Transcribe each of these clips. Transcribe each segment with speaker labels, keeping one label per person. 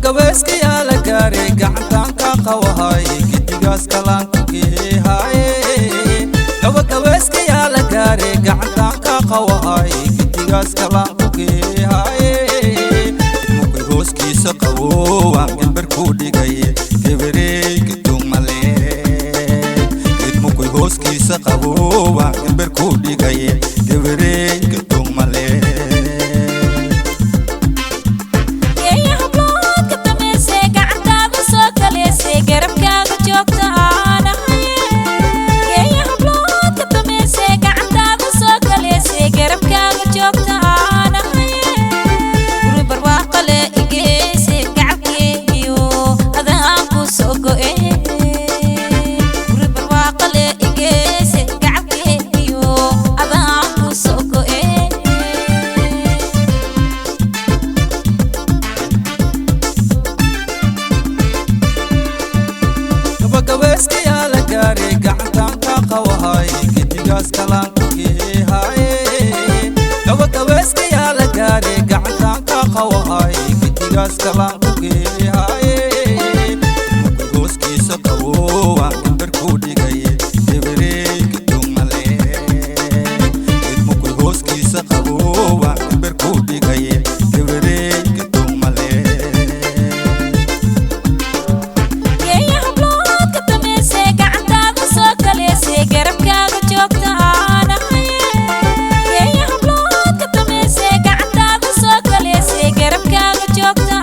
Speaker 1: gabagabayska yaa la gaaray gacantaan ka qawahay gidigaas kalaan ku geeyahay gabagabayska yaa la gaaray gacantaan ka qawahay gidigaas kalaan ku geeyahay muqay hooskiisa qabo waan gambar ku dhigay gabarey gudumale muqay hooskiisa qabo waan gambar ku dhigay gabarey gudumale kalaan ku geeyahay gabagabayska yaa la gaaray gacantaan ka qawahay gidigaas kalaan ku geeyahay muqay hooskiisa qabo waan gambar ku dhigay gabarey gudumale muqay hooskiisa qabo waan gambar ku dhigay gabarey gudumale
Speaker 2: garabkaaga joogta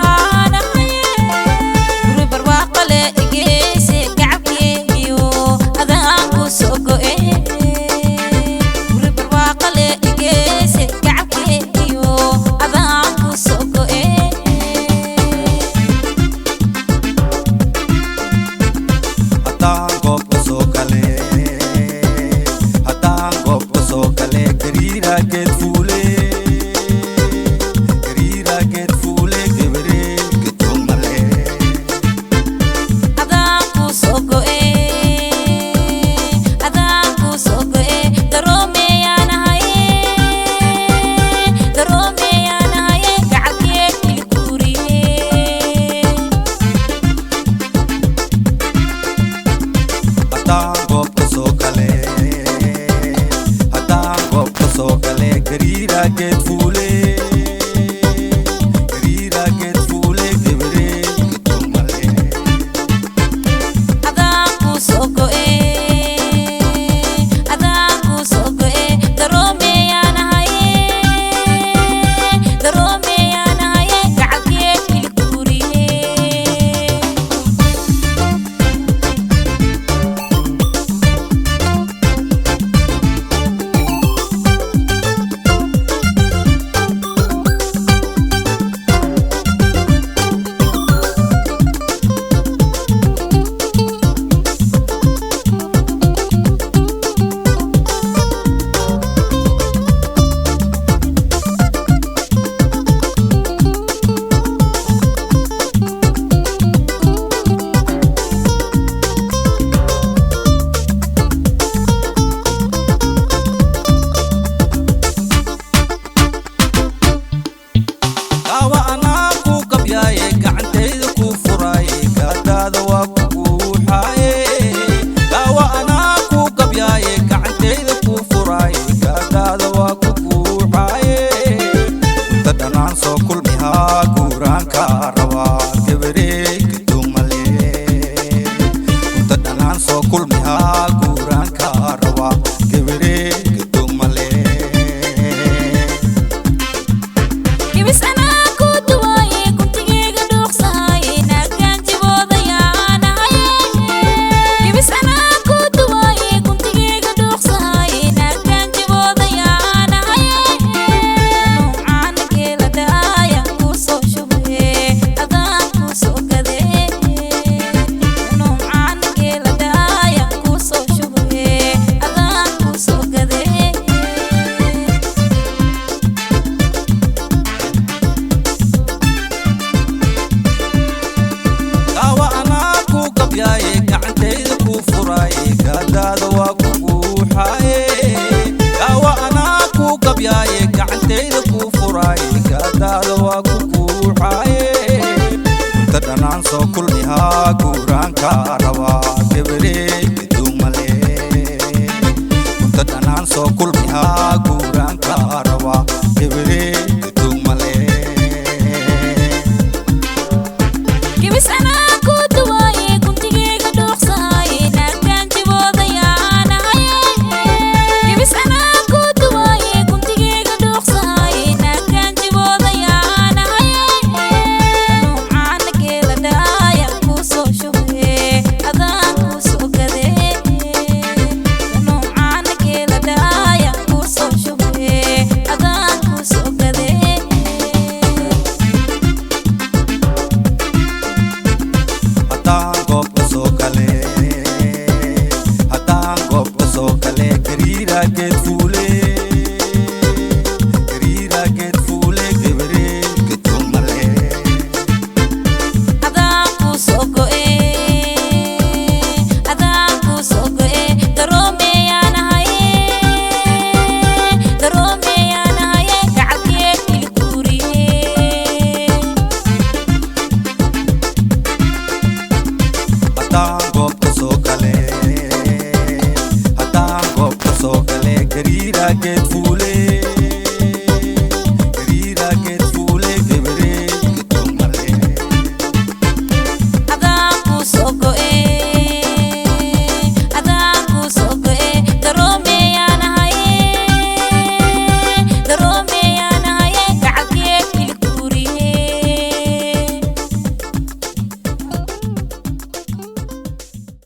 Speaker 1: ganaan soo kulmihaa guuraanka